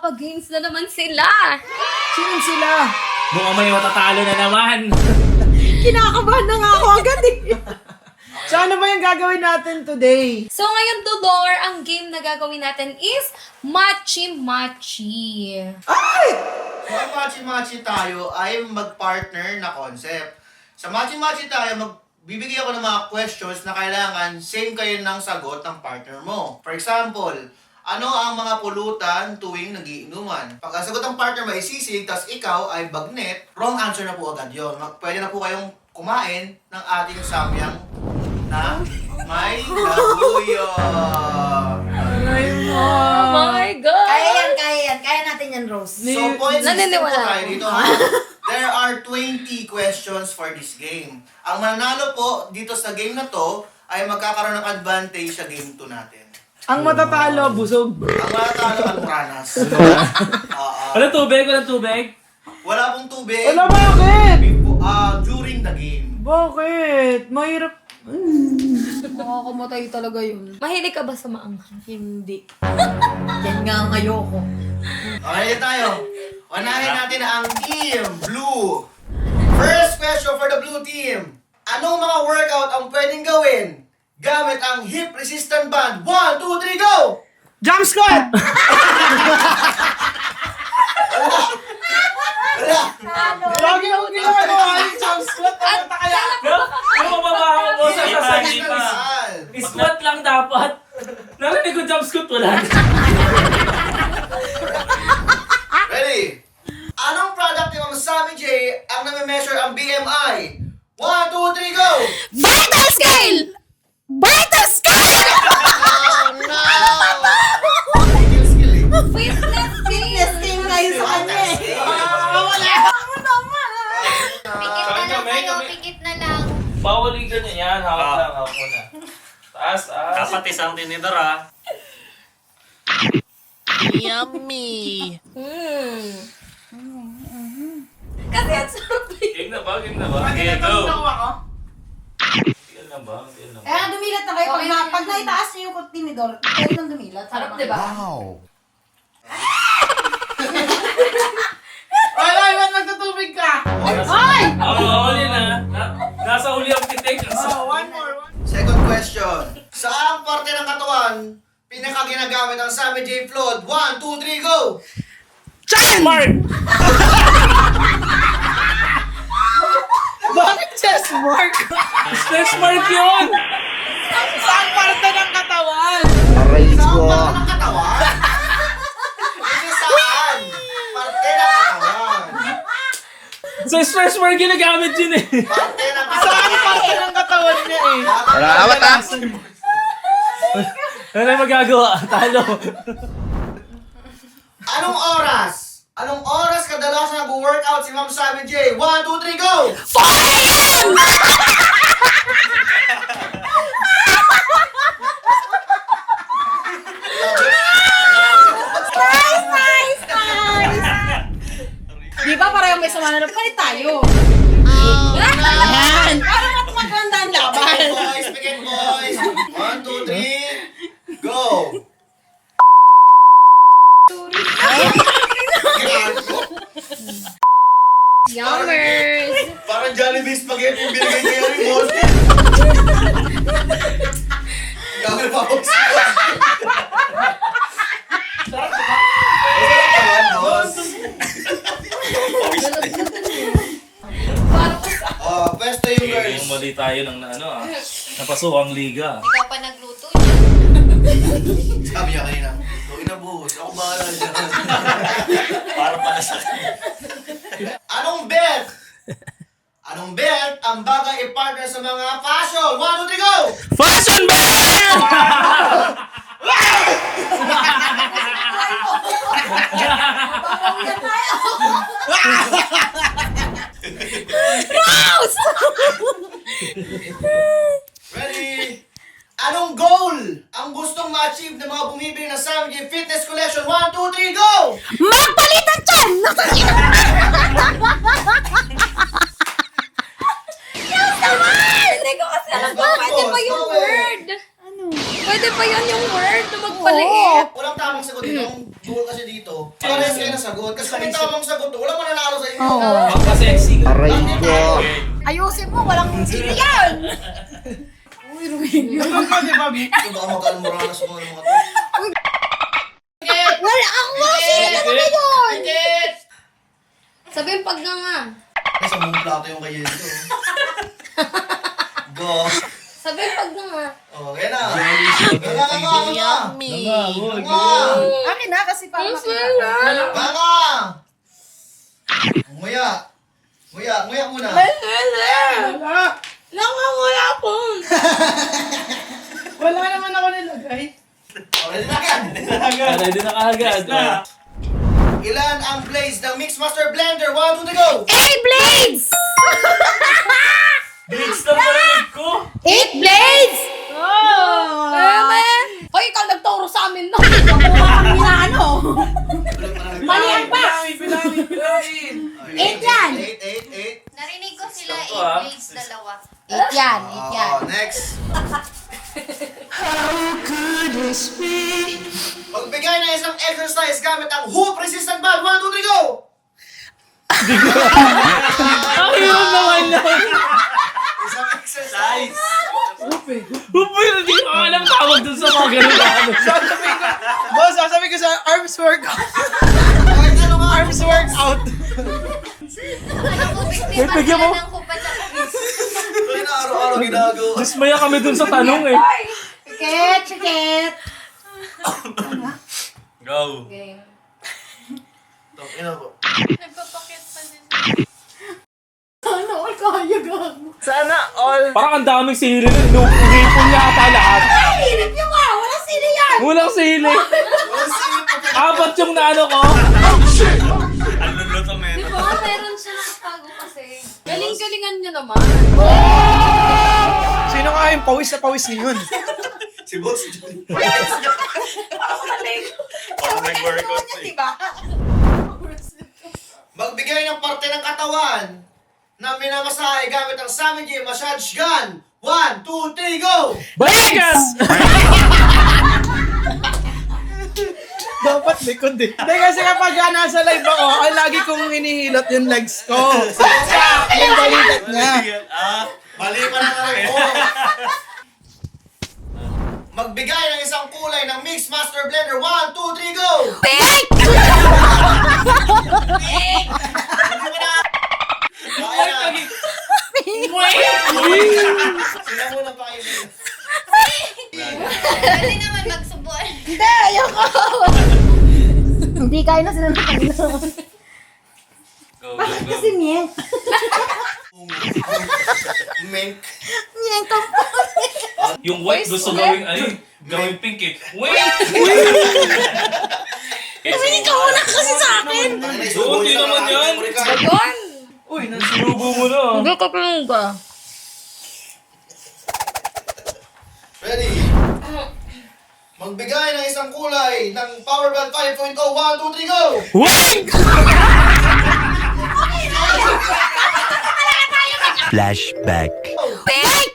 magpapagames na naman sila. Sino sila? Mukhang may matatalo na naman. Kinakabahan na nga ako agad eh. So ano ba yung gagawin natin today? So ngayon, Tudor, ang game na gagawin natin is Machi Machi. Ay! So, ang Machi-Machi tayo ay mag-partner na concept. Sa Machi-Machi tayo, magbibigay ako ng mga questions na kailangan same kayo ng sagot ng partner mo. For example, ano ang mga pulutan tuwing nagiinuman? Pag ang sagot ng partner mo ay sisig, tas ikaw ay bagnet, wrong answer na po agad yun. Pwede na po kayong kumain ng ating samyang na may labuyo. Aray mo. Oh my God! Kaya yan. Kaya natin yan, Rose. So, point system po Naniniwala tayo ako. dito. Ha? There are 20 questions for this game. Ang mananalo po dito sa game na to ay magkakaroon ng advantage sa game 2 natin. Ang matatalo, busog. Ang mananalo ang Muranas. Walang tubig, walang tubig. Wala pong tubig. Wala, bakit? During the game. Bakit? Mahirap. Makakamatay talaga yun. Mahilig ka ba sa maanghang? Hindi. Yan nga ang ayoko. Okay tayo. Unahin natin ang Team Blue. First question for the blue team. Anong mga workout ang pwedeng gawin gamit ang hip resistant band? 1, 2, 3, go! Jump squat! Wala! Lagi akong ginagawa yung jump squat. Ano kaya? Ano mababaho mo sa sasabi pa? Saan? Squat lang dapat. Narinig ko jump squat wala. Ready? Anong product ni Ma'am Sammy J ang nami-measure ang BMI? 1, 2, 3, go! Vital Scale! Vital Scale! Skill, skill eh. Fitness Fitness team ngayon sa kanya eh. Wala! Ano naman? Pikit na lang kayo, pikit na lang. Bawal yung ganyan yan. Hawak lang, hawak mo na. Taas, taas. Dapat isang tinidor ah. Kasi ang sarap eh. Game na ba? Game na ba? Okay, go. Game na ba? Game na ba? Kaya dumilat na kayo. Okay. Pag naitaas niyo yung tinidor, kayo nang dumilat. Sarap, di ba? Ay, ba't nagtutubig ka? Ay! Uli na. Nasa uli ang titik. One more. Second question. Saang parte ng katawan pinakaginagamit ang Sammy J Flood? 1, 2, 3, go! Mark! Bakit chest mark? Stretch mark yun! Saan parte ng katawan? Saang parte ng katawan? Kasi saan? Parte ng katawan. Sa stretch mark ginagamit yun eh. Parte ng Saan katawan. parte ng katawan niya eh? Wala awat ah. Ano na magagawa? Talo. Anong oras? Anong oras kadalasan nag-workout si Ma'am Sammy J? 1, 2, 3, go! Di ba parang may sumanarap? Palit tayo. Yan! Para maganda ang laban. Begin boys! 1, 2, 3, go! Yummers! Parang Jollibee spaghetti yung binigay kay Harry Morty. Gamit pa ako sa sarap diba? Masarap naman, boss. Pwesto yung girls. Yung mali tayo ng napasuhang liga. Ikaw pa nagluto niya. Sabi niya kanina, gawin na boss, ako bahala dyan. Para pala sa kanya. Anong bet? Anong bet ang bagay i-partner sa mga fashion? 1, 2, 3, go! Fashion belt! Babawian tayo. Ready? Anong goal ang gustong ma-achieve ng mga bumibili ng Sammy J Fitness Collection? 1, 2, 3, go! Magpalitan dyan! Yes naman! Hindi ko kasi alam kung pwede pa yung word. Ano? Pwede pa yan yung word na magpaliit. Walang tamang sagot dito. Goal kasi dito. Parehas kayo na sagot. Kasi kung may tamang sagot, wala mananalo sa inyo. Oo. Magka-sexy ka. Ayusin mo, walang sino yan! Uy, Ruben. Ano ka, di ba, Bi? Ito baka mag-almoranas sa mga to. Wala ako! Sino na naman yun? Sabihin pag nga. Ay, sa mong plato yung kayo dito. Go. Sabihin pag nga. Oh, kaya na. Yummy. Akin na, kasi para makita. Banga! Nguya. Nguya muna. Wala. Nangangula ako. Wala naman ako nilagay. Ready na yan. Ready na kaagad. Ilan ang blades ng Mixmaster Blender? 1, 2, 3, go! 8 blades! Blitz na parinig ko. 8 blades! Hoy, ikaw nagturo sa amin no. Kami na ano? Mali ang pa! Bilangin. 8 yan! 8. Narinig ko sila Stop to, ah. 8 blades dalawa. 8 yan, 8 yan. Oh, next. Magbigay ng isang exercise gamit ang hoop resistant band. 1, 2, 3, go! Ang hirap naman yan. Isang exercise. Uy, hindi ko alam tawag dun sa mga ganun na ano. Boss, sasabihin ko sa arms workout. Kahit ano nga. Arms workout. Ano ko, bigyan bigyan mo. ng kupat sa kubis. Kaya na araw-araw ginagawa. Dismaya kami dun sa tanong eh. Pikit, pikit! Go. Game. Ina po. Nagpapakit pa din. Ano, all kaya gago. Sana all. Parang ang daming sili nun. Lupon niya ata lahat. Ay, hirap nyo nga! Walang sino yan! Walang sili. Walang singit pa. Apat yung naano ko. Ang luluto men. Di ba? Meron siya nakatago kasi. Galing-galingan niya naman. Sino nga yung pawis na pawis ngayon? Si Boss John. Parang nag-workout eh. Diba? Magbigay ng parte ng katawan na minamasahe gamit ang Samiji massage gun. 1, 2, 3, go! Balikas! Dapat likod eh. Hindi kasi kapag nasa live ako, ay lagi kong hinihilot yung legs ko. Yung balikat niya. Mali pa na lang ko. Magbigay ng isang kulay ng Mixmaster Blender. 1, 2, 3, go! Pink! Hindi mo na. Kaya na. Sila muna pa kayo. Pwede naman magsubuan. Hindi, ayoko! Hindi kaya na sila ng kanila. Go, go, Bakit go. kasi niya? Mink. Niya ang kampos. Yung white gusto gawing gawing pink eh. Wait! Tumingin ka muna kasi sa akin. Hindi naman yan. Yun! Uy, Sinubo mo na. Hindi ka pinungga. Ready? Magbigay ng isang kulay ng Power Band 5.0. 1, 2, 3, go! Wait! Flashback. Pink!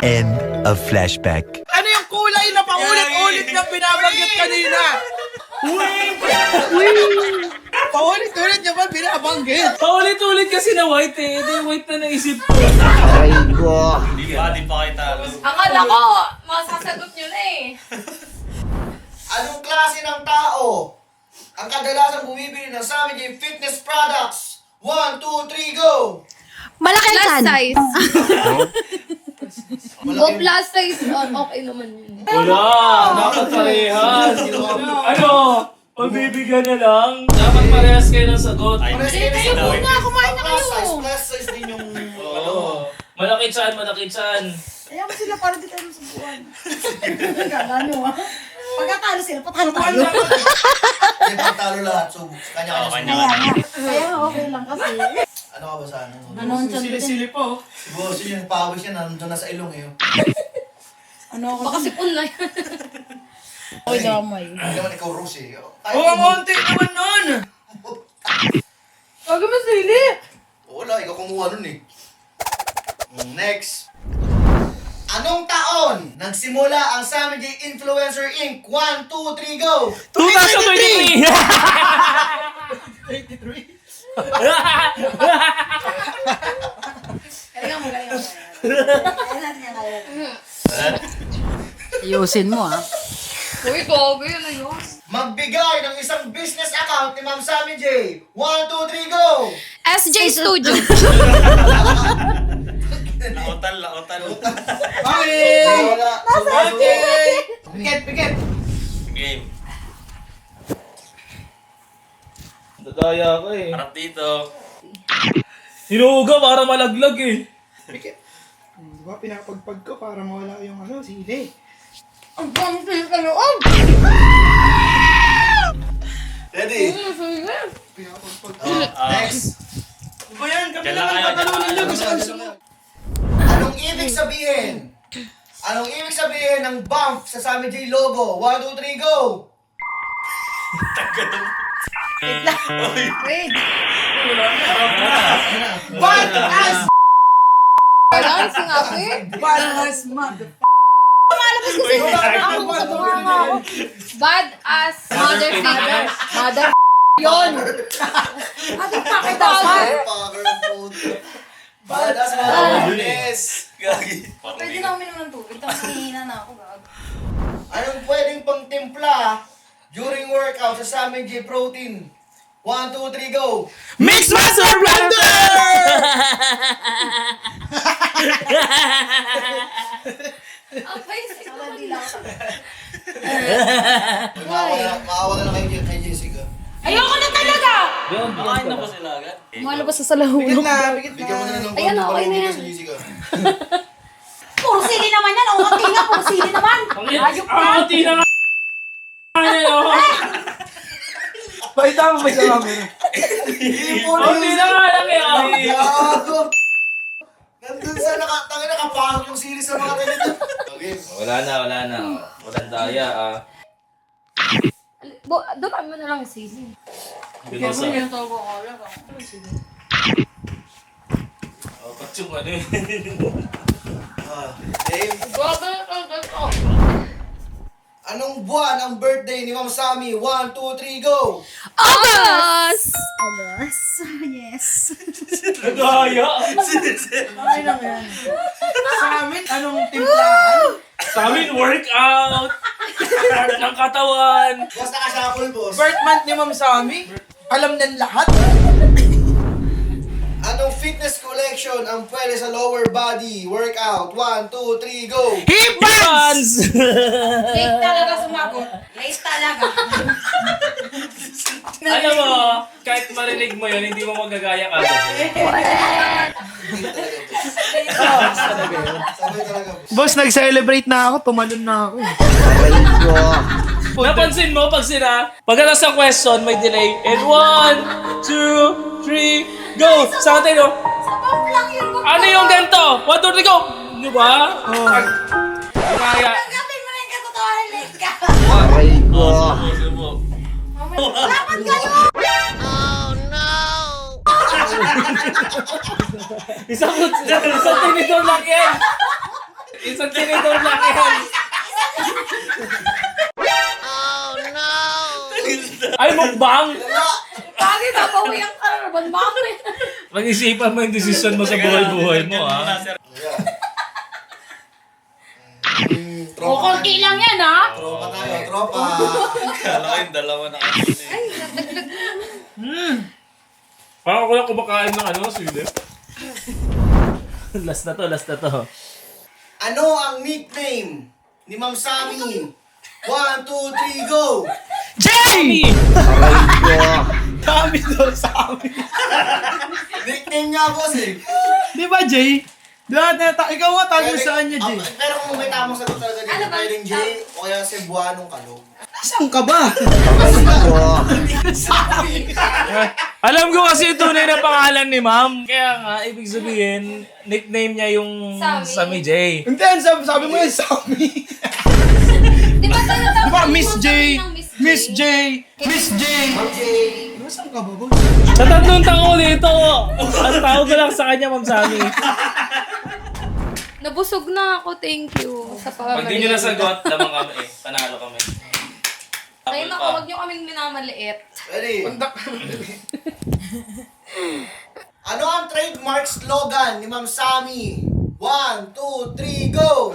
End of flashback. ano yung kulay na paulit-ulit na binabanggit kanina? Paulit-ulit niya ba binabanggit? Paulit-ulit kasi na white eh. Ito yung white na naisip ko. Di pa kayo talo. Akala ko, masasagot nyo na eh. Anong klase ng tao ang kadalasan bumibili ng Samiji Fitness Products? 1, 2, 3, go! Malaki Plus kan. size. O Malaki. plus size, okay naman yun. Wala! Nakatarehas! Ano? Pagbibigyan na lang? Dapat parehas kayo ng sagot. Ay, Sige muna, kumain na kayo. Plus size din yung... Oo. Malaki chan, malaki chan. Ayaw mo sila para di tayo masubuan. Kala nyo ah. Pagkatalo sila, patalo tayo. Hindi pa talo lahat. So, kanya-kanya. kanya-kanya. Kaya nga okay lang kasi. Ano ka ba sa ano? Ano ang Sili-sili po. Si Boss yun yung pawis niya, nandun na sa ilong eh. Ano ako? Baka sipon na yan. Ay, damay. Hindi naman ikaw, Rose eh. Oo, ang konti naman nun. Huwag mo sili. Wala, ikaw kumuha nun eh. Next. Anong taon nagsimula ang Sammy J Influencer Inc? 1, 2, 3, go! 2023! 23. Galingan mo. Kaya natin yan kaya. Ayusin mo, ha? Uy, gobe yun na yun. Magbigay ng isang business account ni Ma'am Sammy J. 1, 2, 3, go! SJ Studio. Lautan. Okay! Wala. Okay! Pikit! Game. Dadaya ko eh. Harap dito. Hinuga para malaglag eh. Pikit. Diba, pinapagpag ko para mawala yung sili. Ang pangsil ka loob! Ready? Pinapagpag. Next. Ano ba yan? Kami Kailan naman kayo? tatanungin nyo. Kailan Gusto kayo? Anong ibig sabihin? Anong ibig sabihin ng bump sa Sammy J logo? 1, 2, 3, go! Wait. Bad as! Kailangan sinabi. Bad as mother... Bad as mother figure. Mother yun. Ano pa kay dapat? Bad as mother. Gagi. Pwede na uminom ng tubig. Tapos hihina na ako. Gago. Anong pwedeng pang timpla during workout sa Sammy J Protein? 1, 2, 3, go! Mix Master Blender! Ang basic Wala, di lang ako. Maawa na lang kay Jessica. Ayoko na talaga! Makain na ba sila agad? Malabas sa salahulog. Pikit na! Bigyan mo na ng Ayan, konti okay na para yan. sa Jessica. Puro sili naman yan. Ang konti nga, puro sili naman. Ayok na. Ati na nga! Paita mo ba sa camera? Ati na nga lang eh! Gago! Nandun sa nakapahok yung series sa mga ganito. Okay. Wala na. Walang daya ah. Doon mo na lang yung sili. Binasa. Yung togo ko. Ba't yung ano eh? Dave, Grabe ang ganito. anong buwan ang birthday ni Ma'am Sammy? 1, 2, 3, go! August! Alas. Yes. Daya! Okay lang yan. Sa amin, anong timplahan? Sa amin, workout! Ng katawan! Boss, nakashuffle, boss. Birth month ni Ma'am Sammy? Alam ng lahat? Anong fitness collection ang pwede sa lower body? Workout. 1, 2, 3, go! Hip bands! Late talaga sumagot. Late talaga. Alam mo, kahit marinig mo yun, hindi mo magagaya ka. Sabay talaga, boss. Boss, nag-celebrate na ako. Tumalon na ako. Napansin mo pag pagkatapos ng question, may delay. And 1, 2, 3, go! Sa atin, no? Sa bump lang yun. Ano yung ganito? 1, 2, 3, go! Di ba? Kaya. Tanggapin mo na yung katotohanan. Late ka. Subo. Dapat kayo. Isang tinidor lang yan! Isang tinidor lang yan! Ay, mukbang! Bakit nabawi ang carbon? Bakit? Pag-isipan mo yung desisyon mo sa buhay-buhay mo, ha? O, konti lang yan, ha? Tropa tayo, tropa. Kala ko yung dalawa na kasi. Parang ako lang kumakain ng sili. Last na to. Ano ang nickname ni Ma'am Sammy? 1, 2, 3, go! Jay! Dami daw sa amin. Nickname niya, boss, eh. Di ba, Jay? Ikaw nga tayo saan niya, Jay? Pero kung may tamang sagot talaga dito, Ano ba? pwedeng J o kaya Cebuanong Kalog. Saan ka ba? Alam ko kasi yung tunay na pangalan ni ma'am. Kaya nga, ibig sabihin, nickname niya yung Sammy. Sammy J. Hindi, sabi mo yung Sammy. Di ba Di ba, Miss J? Miss J? Miss J! Ma'am J. Saan ka ba, boss? Sa 3 taon dito, ang tawag ko lang sa kanya, Ma'am Sammy. Nabusog na ako, thank you. Sa Pag di nyo nasagot, lamang kami eh. Panalo kami. Ayun ako, huwag nyo kaming minamaliit. Ready? Ano ang trademark slogan ni Ma'am Sammy? 1, 2, 3, go!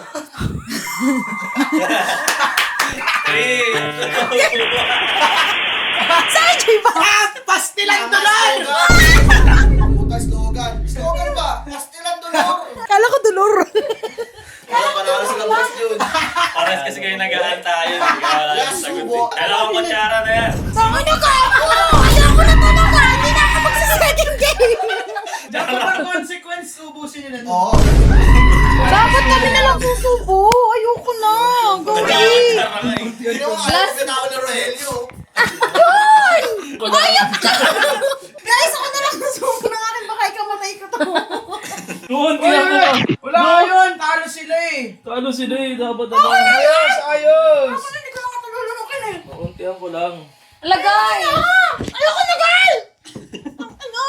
Pastilan tuloy! Puta slogan. Slogan ba? Pastilan dolor. Kala ko dolor. Panalo sila boss yun. Pares kasi kayo nag-aantayo. Wala yung sagot. Dalawang kutsara na yan. Ano ka? Ayoko na talaga. Hindi na ako magsa-second game. Diyan ka bang consequence ubusin nyo na? Oo. Dapat kami na lang susubo. Ayoko na. Gawin. Yun yung ayaw pinako ni Rogelio. Guys, ako na lang susubo ng akin. Baka ikamatay ko to. Tuhon Uy, kaya ako. wala yun! Talo sila eh! Kano sila eh, dapat naman. Ayos! Ayos! Hindi ko nakatululukin eh. Kauntihan ko lang. Lagay! Ayoko na, girl! Ano?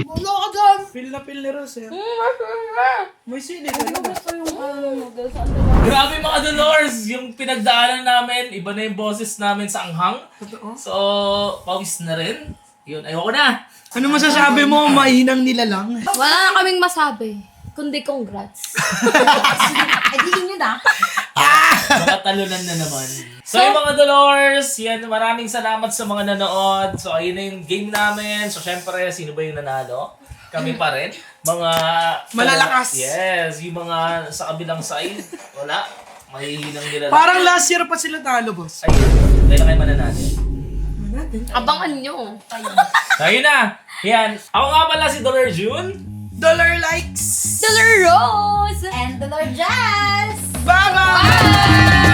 Wala ka dyan. Feel na feel ni Rose eh. May sili ka na. Grabe mga Dolores! Yung pinagdaanan namin, iba na yung boses namin sa anghang. So, pawis na rin. Yun, ayoko na. Ano masasabi mo? Mahinang nila lang. Wala na kaming masabi. Kundi congrats. Ay, di nyo na. Mga talunan na naman. So, yung mga Dolores, yan, maraming salamat sa mga nanood. So, ayun na yung game namin. So, syempre, sino ba yung nanalo? Kami pa rin. Mga... Malalakas. Yes, yung mga sa kabilang side. Wala. Mahihinang nila lang. Parang last year pa sila talo, boss. Ayun, kailan kayo mananalo? Abangan nyo. So, ayun na. Yan. Ako nga pala si Dollar June. Dollar likes! Dollar Rose! And the Lord Jazz. Bye-bye! Bye!